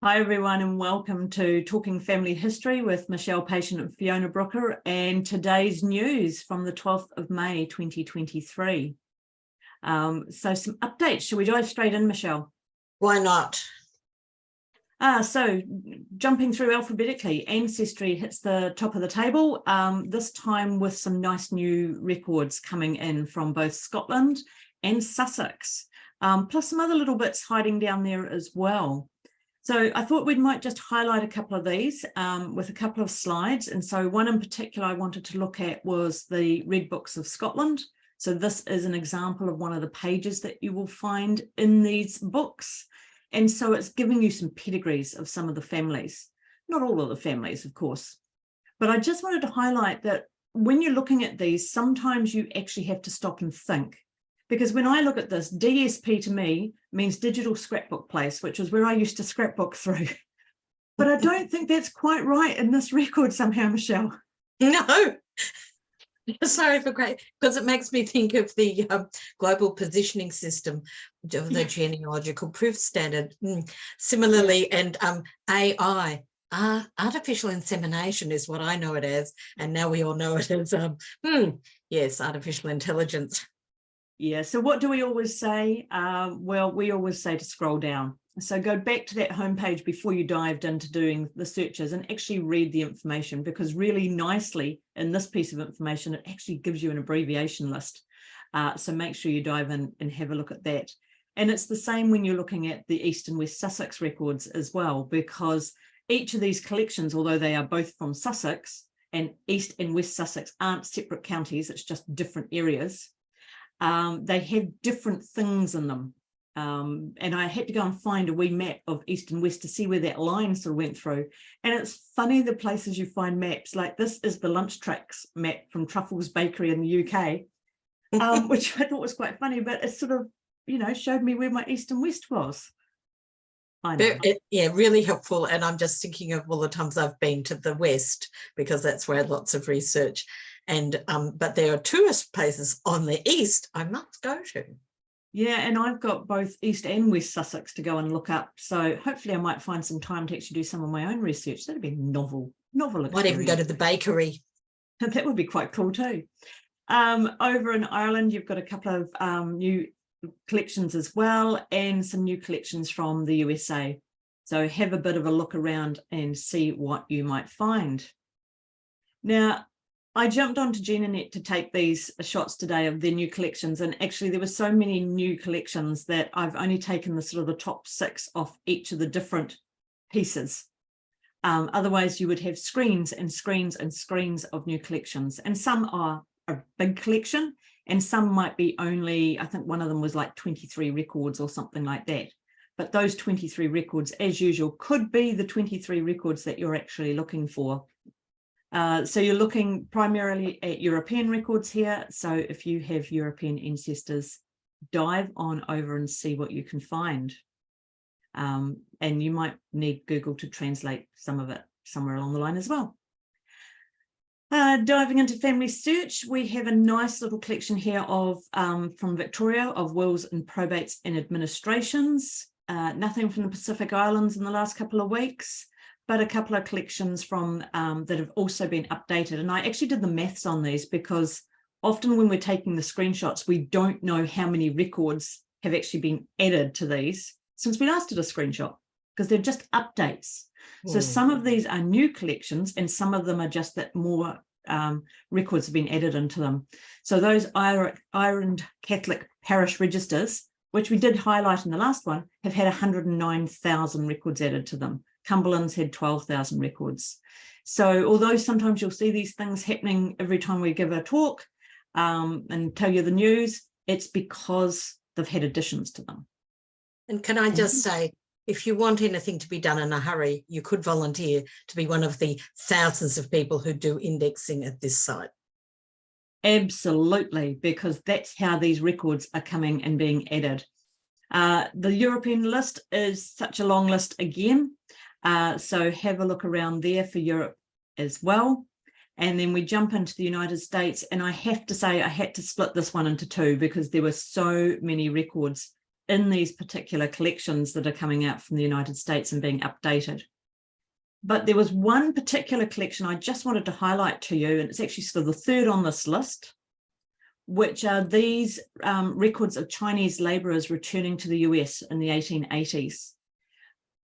Hi everyone and welcome to Talking Family History with Michelle Patient and Fiona Brooker, and today's news from the 12th of May 2023. So some updates. Shall we dive straight in, Michelle? Why not? So jumping through alphabetically, Ancestry hits the top of the table, this time with some nice new records coming in from both Scotland and Sussex, plus some other little bits hiding down there as well. So I thought we might just highlight a couple of these with a couple of slides. And so one in particular I wanted to look at was the Red Books of Scotland. So this is an example of one of the pages that you will find in these books. And so it's giving you some pedigrees of some of the families, not all of the families, of course. But I just wanted to highlight that when you're looking at these, sometimes you actually have to stop and think. Because when I look at this, DSP to me means digital scrapbook place, which is where I used to scrapbook through. But I don't think that's quite right in this record somehow, Michelle. No, sorry for great, because it makes me think of the global positioning system of the genealogical proof standard. Similarly, and AI, artificial insemination is what I know it as, and now we all know it as, yes, artificial intelligence. Yeah, so what do we always say? Well, we always say to scroll down. So go back to that homepage before you dived into doing the searches and actually read the information, because really nicely in this piece of information, it actually gives you an abbreviation list. So make sure you dive in and have a look at that. And it's the same when you're looking at the East and West Sussex records as well, because each of these collections, although they are both from Sussex, and East and West Sussex aren't separate counties, it's just different areas. They have different things in them. And I had to go and find a wee map of East and West to see where that line sort of went through. And it's funny the places you find maps, like this is the lunch tracks map from Truffles Bakery in the UK, which I thought was quite funny, but it sort of, you know, showed me where my East and West was. I know. Yeah, really helpful. And I'm just thinking of all the times I've been to the West, because that's where I had lots of research. And but there are tourist places on the East I must go to. Yeah, and I've got both East and West Sussex to go and look up. So hopefully I might find some time to actually do some of my own research. That'd be novel experience. Might even go to the bakery. That would be quite cool too. Over in Ireland, you've got a couple of new collections as well, and some new collections from the USA. So have a bit of a look around and see what you might find. Now, I jumped onto GeneNet to take these shots today of their new collections, and actually there were so many new collections that I've only taken the sort of the top 6 off each of the different pieces. Otherwise you would have screens and screens and screens of new collections, and some are a big collection and some might be only, I think one of them was like 23 records or something like that. But those 23 records, as usual, could be the 23 records that you're actually looking for. So you're looking primarily at European records here. So if you have European ancestors, dive on over and see what you can find. And you might need Google to translate some of it somewhere along the line as well. Diving into family search, we have a nice little collection here of from Victoria of wills and probates and administrations. Nothing from the Pacific Islands in the last couple of weeks, but a couple of collections from that have also been updated. And I actually did the maths on these, because often when we're taking the screenshots, we don't know how many records have actually been added to these since we last did a screenshot, because they're just updates. So some of these are new collections and some of them are just that more records have been added into them. So those Ireland Catholic parish registers, which we did highlight in the last one, have had 109,000 records added to them. Cumberland's had 12,000 records. So although sometimes you'll see these things happening every time we give a talk and tell you the news, it's because they've had additions to them. And can I just say, if you want anything to be done in a hurry, you could volunteer to be one of the thousands of people who do indexing at this site. Absolutely, because that's how these records are coming and being added. The European list is such a long list again. So have a look around there for Europe as well. And then we jump into the United States. And I have to say, I had to split this one into two because there were so many records in these particular collections that are coming out from the United States and being updated. But there was one particular collection I just wanted to highlight to you, and it's actually sort of the third on this list, which are these records of Chinese laborers returning to the US in the 1880s.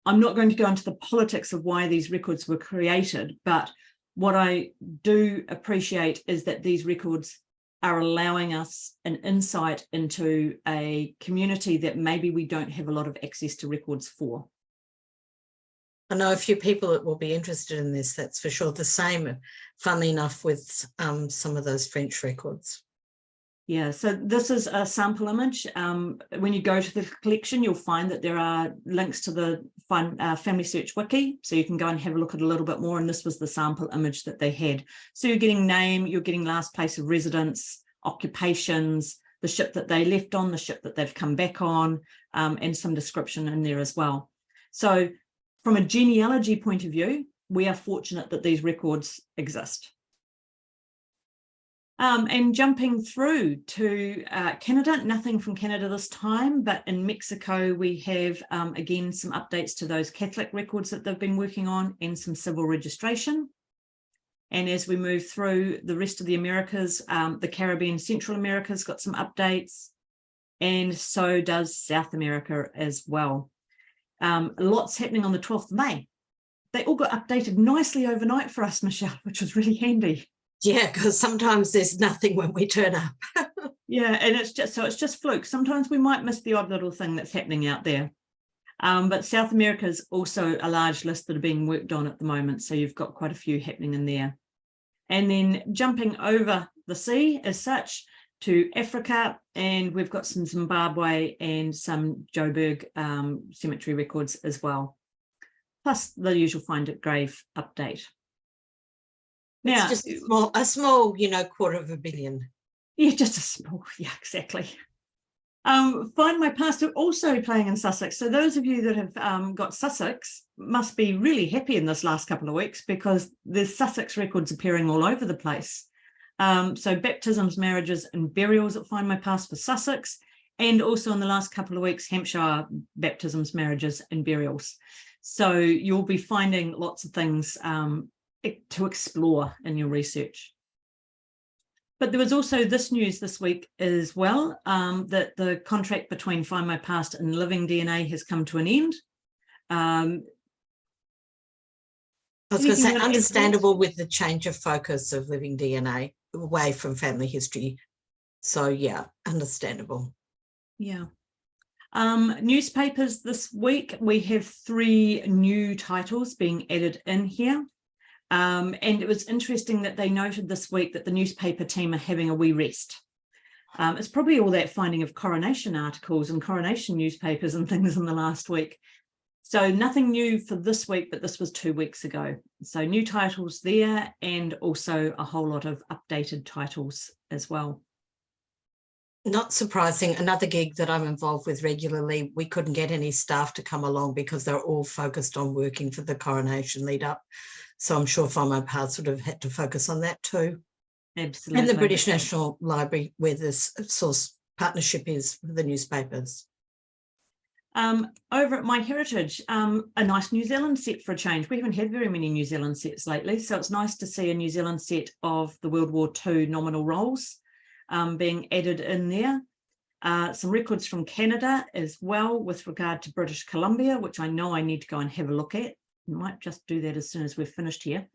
I'm not going to go into the politics of why these records were created, but what I do appreciate is that these records are allowing us an insight into a community that maybe we don't have a lot of access to records for. I know a few people that will be interested in this, that's for sure. The same, funnily enough, with some of those French records. Yeah, so this is a sample image. When you go to the collection, you'll find that there are links to the Family Search Wiki, so you can go and have a look at a little bit more, and this was the sample image that they had. So you're getting name, you're getting last place of residence, occupations, the ship that they left on, the ship that they've come back on, and some description in there as well. So from a genealogy point of view, we are fortunate that these records exist. And jumping through to Canada, nothing from Canada this time, but in Mexico, we have, again, some updates to those Catholic records that they've been working on and some civil registration. And as we move through the rest of the Americas, the Caribbean, Central America's got some updates, and so does South America as well. Lots happening on the 12th of May. They all got updated nicely overnight for us, Michelle, which was really handy. Yeah, because sometimes there's nothing when we turn up. Yeah, and it's just fluke. Sometimes we might miss the odd little thing that's happening out there. But South America is also a large list that are being worked on at the moment, so you've got quite a few happening in there. And then jumping over the sea as such to Africa, and we've got some Zimbabwe and some Joburg cemetery records as well, plus the usual find at grave update. Now, it's just a small, you know, $250 million. Yeah, just a small, yeah, exactly. Find My Past are also playing in Sussex. So those of you that have got Sussex must be really happy in this last couple of weeks, because there's Sussex records appearing all over the place. So baptisms, marriages and burials at Find My Past for Sussex, and also in the last couple of weeks, Hampshire baptisms, marriages and burials. So you'll be finding lots of things to explore in your research. But there was also this news this week as well, that the contract between Find My Past and Living DNA has come to an end. I was going to say, understandable with the change of focus of Living DNA away from family history. So yeah, understandable. Yeah. Newspapers this week, we have 3 new titles being added in here. And it was interesting that they noted this week that the newspaper team are having a wee rest. It's probably all that finding of coronation articles and coronation newspapers and things in the last week. So nothing new for this week, but this was 2 weeks ago. So new titles there, and also a whole lot of updated titles as well. Not surprising, another gig that I'm involved with regularly, we couldn't get any staff to come along because they're all focused on working for the coronation lead up. So I'm sure Find My Past would have had to focus on that too. Absolutely. And the British National Library, where this source partnership is with the newspapers. Over at MyHeritage, a nice New Zealand set for a change. We haven't had very many New Zealand sets lately, so it's nice to see a New Zealand set of the World War II nominal rolls being added in there. Some records from Canada as well with regard to British Columbia, which I know I need to go and have a look at. I might just do that as soon as we're finished here.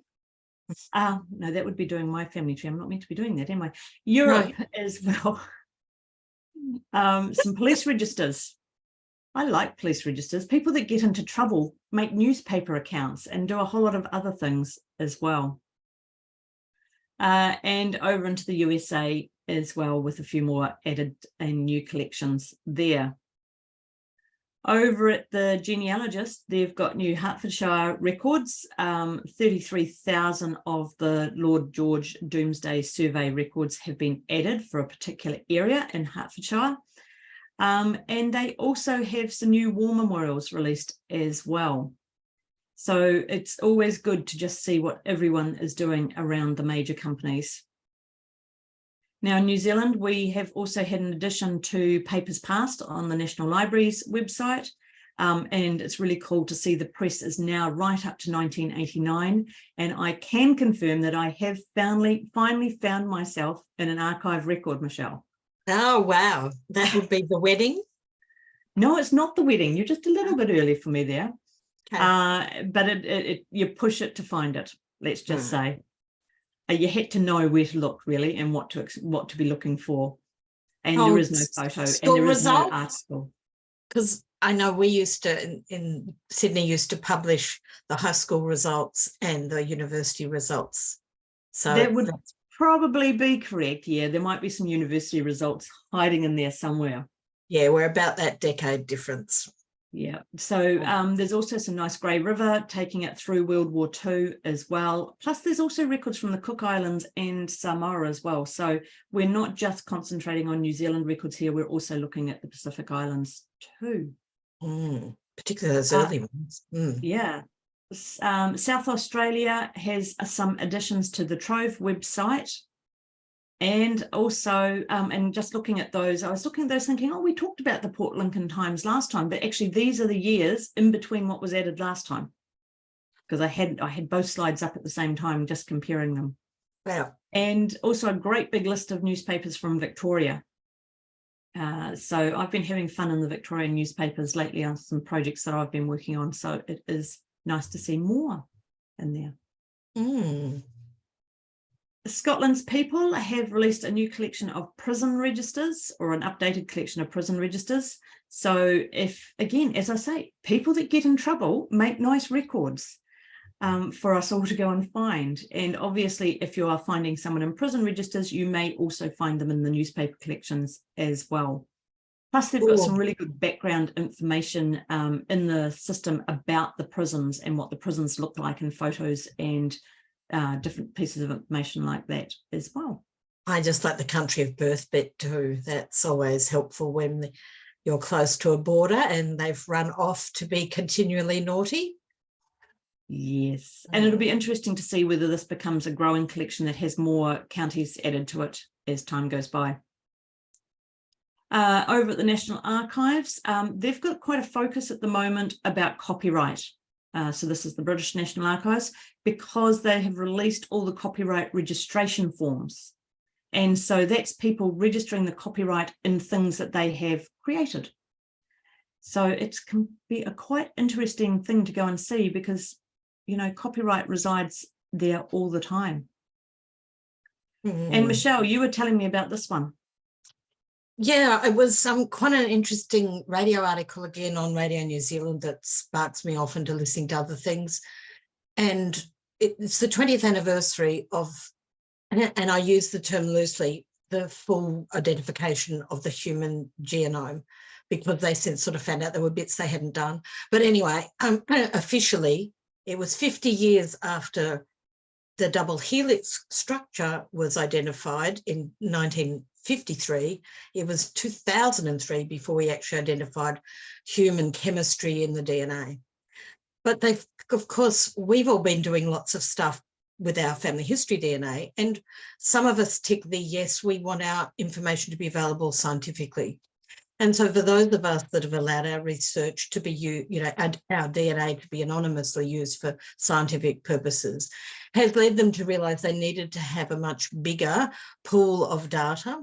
No, that would be doing my family tree. I'm not meant to be doing that, am I? Europe as well. Some police registers. I like police registers. People that get into trouble make newspaper accounts and do a whole lot of other things as well. And over into the USA as well, with a few more added and new collections there. Over at the genealogist, they've got new Hertfordshire records. 33,000 of the Lord George Domesday Survey records have been added for a particular area in Hertfordshire. And they also have some new war memorials released as well. So it's always good to just see what everyone is doing around the major companies. Now, in New Zealand, we have also had an addition to Papers Past on the National Library's website. And it's really cool to see the press is now right up to 1989. And I can confirm that I have finally found myself in an archive record, Michelle. Oh, wow. That would be the wedding? No, it's not the wedding. You're just a little bit early for me there. Okay. But you push it to find it, let's just say. You had to know where to look, really, and what to be looking for. And there is no photo and there is no article. Because I know we used to, in Sydney, used to publish the high school results and the university results. So that would probably be correct. Yeah, there might be some university results hiding in there somewhere. Yeah, we're about that decade difference. Yeah, so there's also some nice Grey River taking it through World War II as well. Plus there's also records from the Cook Islands and Samoa as well. So we're not just concentrating on New Zealand records here, we're also looking at the Pacific Islands too. Particularly those early ones. Yeah. South Australia has some additions to the Trove website. And also, and just looking at those, I was looking at those thinking, oh, we talked about the Port Lincoln Times last time, but actually these are the years in between what was added last time. Because I had both slides up at the same time, just comparing them. Wow. And also a great big list of newspapers from Victoria. So I've been having fun in the Victorian newspapers lately on some projects that I've been working on. So it is nice to see more in there. Scotland's People have released a new collection of prison registers, or an updated collection of prison registers. So if, again, as I say, people that get in trouble make nice records for us all to go and find. And obviously, if you are finding someone in prison registers, you may also find them in the newspaper collections as well. Plus, they've got some really good background information in the system about the prisons and what the prisons look like in photos and different pieces of information like that as well. I just like the country of birth bit too. That's always helpful when you're close to a border and they've run off to be continually naughty. Yes, and it'll be interesting to see whether this becomes a growing collection that has more counties added to it as time goes by. Over at the National Archives, they've got quite a focus at the moment about copyright. So this is the British National Archives, because they have released all the copyright registration forms. And so that's people registering the copyright in things that they have created. So it can be a quite interesting thing to go and see, because, you know, copyright resides there all the time. And Michelle, you were telling me about this one. Yeah, it was quite an interesting radio article again on Radio New Zealand that sparks me off into listening to other things. And it's the 20th anniversary of, and I use the term loosely, the full identification of the human genome, because they sort of found out there were bits they hadn't done. But anyway, officially, it was 50 years after the double helix structure was identified in 1953. It was 2003 before we actually identified human chemistry in the DNA. But they've, of course, we've all been doing lots of stuff with our family history DNA, and some of us tick the yes, we want our information to be available scientifically. And so for those of us that have allowed our research to be, our DNA to be anonymously used for scientific purposes, has led them to realise they needed to have a much bigger pool of data.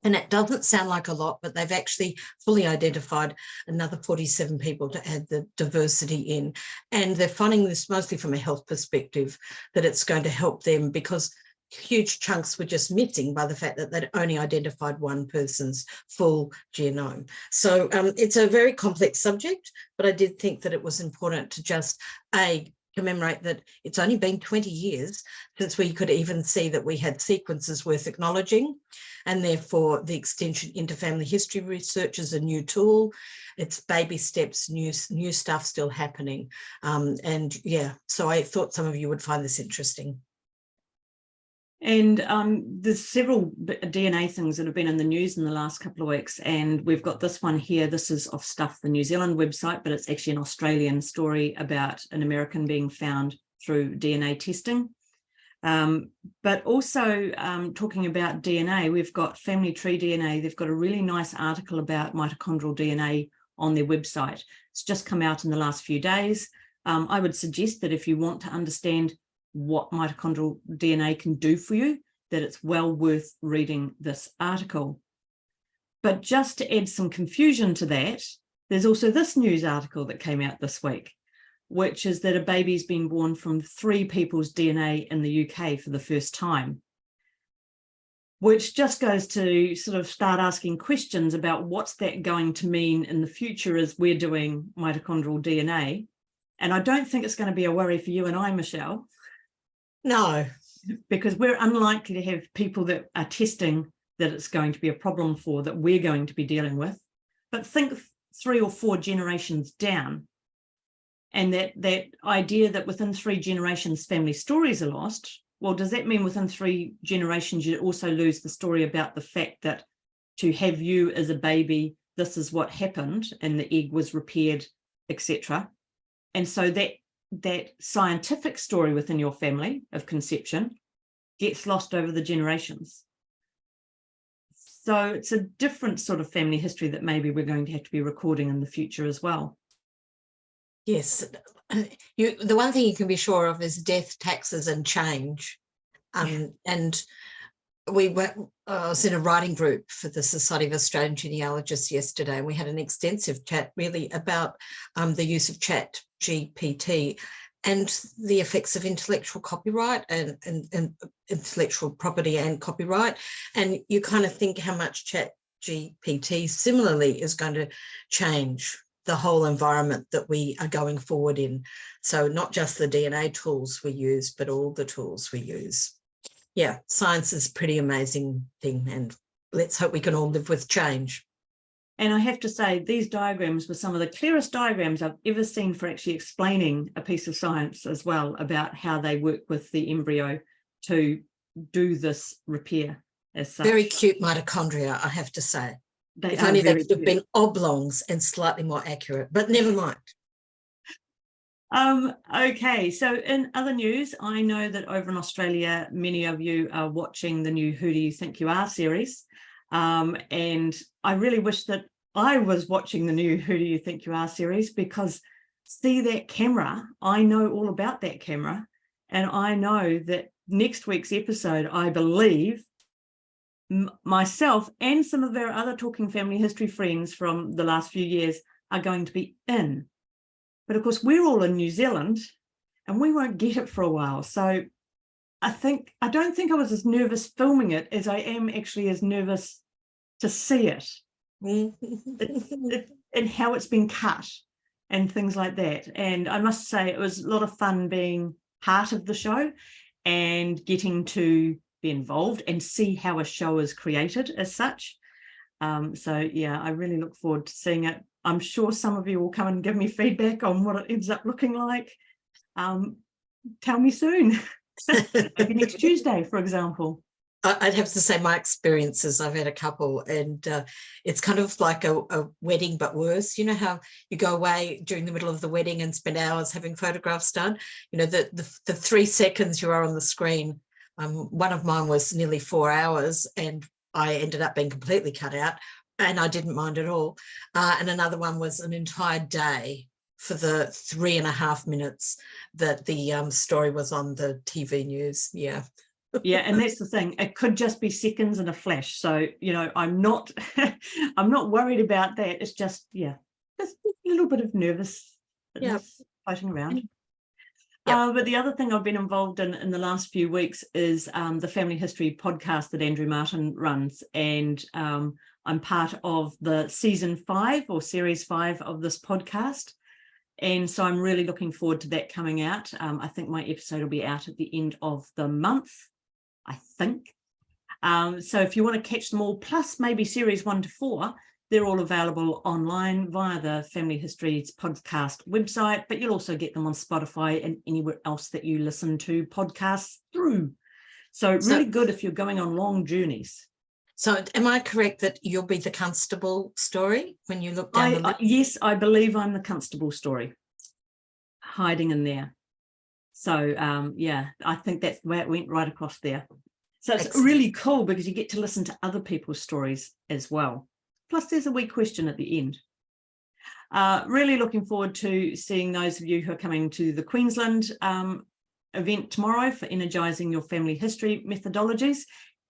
And it doesn't sound like a lot, but they've actually fully identified another 47 people to add the diversity in. And they're finding this mostly from a health perspective, that it's going to help them, because huge chunks were just missing by the fact that they'd only identified one person's full genome. So it's a very complex subject, but I did think that it was important to just, commemorate that it's only been 20 years since we could even see that we had sequences worth acknowledging, and therefore the extension into family history research is a new tool. It's baby steps, new stuff still happening. And yeah, so I thought some of you would find this interesting. And there's several DNA things that have been in the news in the last couple of weeks, and we've got this one here. This is off Stuff, the New Zealand website, but it's actually an Australian story about an American being found through DNA testing. But also talking about DNA, we've got FamilyTreeDNA. They've got a really nice article about mitochondrial DNA on their website. It's just come out in the last few days. I would suggest that if you want to understand what mitochondrial DNA can do for you, that it's well worth reading this article. But just to add some confusion to that, there's also this news article that came out this week, which is that a baby's been born from 3 people's DNA in the UK for the first time, which just goes to sort of start asking questions about what's that going to mean in the future as we're doing mitochondrial DNA. And I don't think it's going to be a worry for you and I, Michelle. No. Because we're unlikely to have people that are testing that it's going to be a problem for, that we're going to be dealing with. But think 3 or 4 generations down, and that idea that within 3 generations family stories are lost. Well, does that mean within 3 generations you also lose the story about the fact that to have you as a baby, this is what happened and the egg was repaired, etc. And so that scientific story within your family of conception gets lost over the generations. So it's a different sort of family history that maybe we're going to have to be recording in the future as well. Yes. The one thing you can be sure of is death, taxes and change. And we was in a writing group for the Society of Australian Genealogists yesterday, and we had an extensive chat really about the use of Chat GPT and the effects of intellectual copyright and intellectual property and copyright. And you kind of think how much Chat GPT similarly is going to change the whole environment that we are going forward in. So not just the DNA tools we use, but all the tools we use. Yeah, science is a pretty amazing thing, and let's hope we can all live with change. And I have to say, these diagrams were some of the clearest diagrams I've ever seen for actually explaining a piece of science as well, about how they work with the embryo to do this repair as such. Very cute mitochondria, I have to say. They if only they very could have been oblongs and slightly more accurate, but never mind. Okay, so in other news, I know that over in Australia, many of you are watching the new Who Do You Think You Are series. And I really wish that I was watching the new Who Do You Think You Are series, because see that camera, I know all about that camera. And I know that next week's episode, I believe, myself and some of our other Talking Family History friends from the last few years are going to be in. But of course, we're all in New Zealand and we won't get it for a while. So I don't think I was as nervous filming it as I am actually as nervous to see it. And how it's been cut and things like that. And I must say it was a lot of fun being part of the show and getting to be involved and see how a show is created as such. So yeah, I really look forward to seeing it. I'm sure some of you will come and give me feedback on what it ends up looking like. Tell me soon. Maybe next Tuesday, for example. I'd have to say my experiences, I've had a couple, and it's kind of like a wedding, but worse. You know how you go away during the middle of the wedding and spend hours having photographs done? You know, the 3 seconds you are on the screen. One of mine was nearly 4 hours and I ended up being completely cut out, and I didn't mind at all. And another one was an entire day for the 3.5 minutes that the story was on the TV news. Yeah. Yeah, and that's the thing. It could just be seconds in a flash. So, you know, I'm not worried about that. It's just, yeah, just a little bit of nervous floating around. Yep. But the other thing I've been involved in the last few weeks is the Family History podcast that Andrew Martin runs. And I'm part of the season 5 or series 5 of this podcast. And so I'm really looking forward to that coming out. I think my episode will be out at the end of the month, I think. So if you want to catch them all, plus maybe series 1 to 4, they're all available online via the Family History's podcast website, but you'll also get them on Spotify and anywhere else that you listen to podcasts through. So really good if you're going on long journeys. So am I correct that you'll be the constable story when you look down the list? Yes, I believe I'm the constable story, hiding in there. So yeah, I think that's the way it went right across there. So it's Excellent. really cool because you get to listen to other people's stories as well. Plus there's a wee question at the end. Really looking forward to seeing those of you who are coming to the Queensland event tomorrow for Energising Your Family History Methodologies.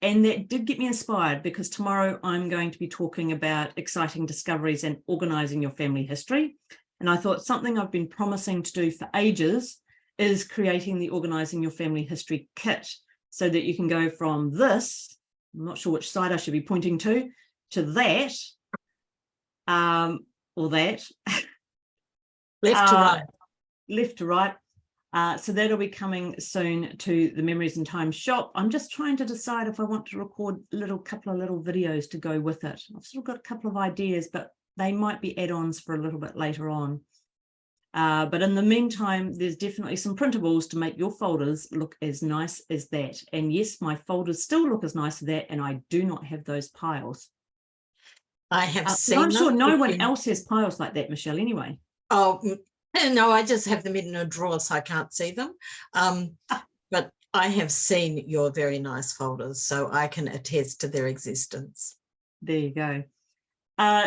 And that did get me inspired because tomorrow I'm going to be talking about exciting discoveries and organising your family history. And I thought something I've been promising to do for ages is creating the Organising Your Family History kit so that you can go from this, I'm not sure which side I should be pointing to that, or that. Left to right. Left to right. So that'll be coming soon to the Memories in Time shop. I'm just trying to decide if I want to record a couple of little videos to go with it. I've still got a couple of ideas, but they might be add-ons for a little bit later on. But in the meantime, there's definitely some printables to make your folders look as nice as that. And yes, my folders still look as nice as that, and I do not have those piles. I have seen I'm sure them. no one else has piles like that, Michelle, anyway. Oh, no, I just have them in a drawer so I can't see them. But I have seen your very nice folders, so I can attest to their existence. There you go.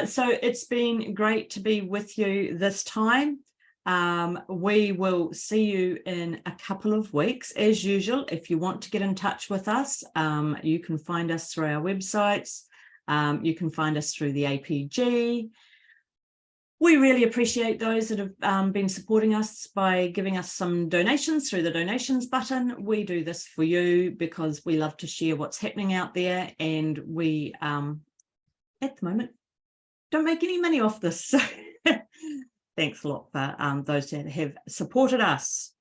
So it's been great to be with you this time. We will see you in a couple of weeks. As usual, if you want to get in touch with us, you can find us through our websites. You can find us through the APG. We really appreciate those that have been supporting us by giving us some donations through the donations button. We do this for you because we love to share what's happening out there, and we, at the moment, don't make any money off this. So thanks a lot for those that have supported us.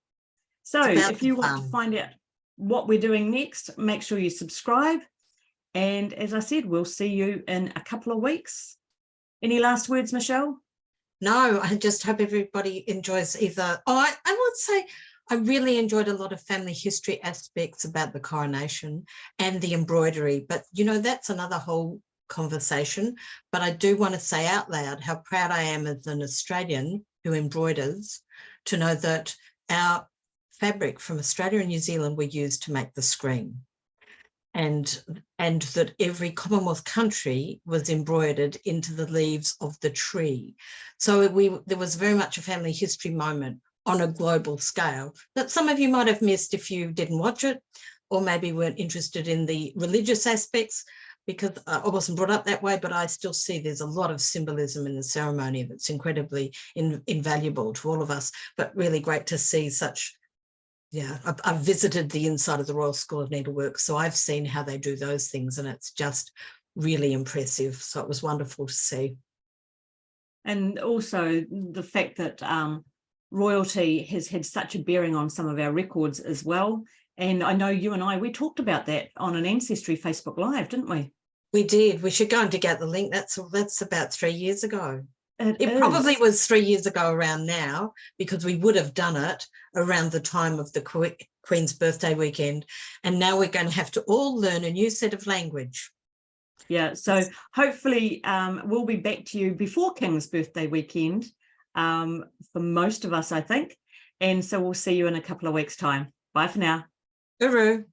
So if you want to find out what we're doing next, make sure you subscribe. And as I said, we'll see you in a couple of weeks. Any last words, Michelle? No, I just hope everybody enjoys either. Oh, I would say I really enjoyed a lot of family history aspects about the coronation and the embroidery. But, you know, that's another whole conversation. But I do want to say out loud how proud I am as an Australian who embroiders to know that our fabric from Australia and New Zealand were used to make the screen. And that every Commonwealth country was embroidered into the leaves of the tree. So there was very much a family history moment on a global scale that some of you might have missed if you didn't watch it, or maybe weren't interested in the religious aspects, because I wasn't brought up that way, but I still see there's a lot of symbolism in the ceremony that's incredibly invaluable to all of us, but really great to see such. Yeah, I've visited the inside of the Royal School of Needlework, so I've seen how they do those things, and it's just really impressive. So it was wonderful to see. And also the fact that royalty has had such a bearing on some of our records as well. And I know you and I, we talked about that on an Ancestry Facebook Live, didn't we? We did. We should go and dig out the link. That's about 3 years ago. It probably was 3 years ago around now, because we would have done it around the time of the Queen's birthday weekend. And now we're going to have to all learn a new set of language. Yeah, so hopefully we'll be back to you before King's birthday weekend for most of us, I think. And so we'll see you in a couple of weeks' time. Bye for now. Hooroo.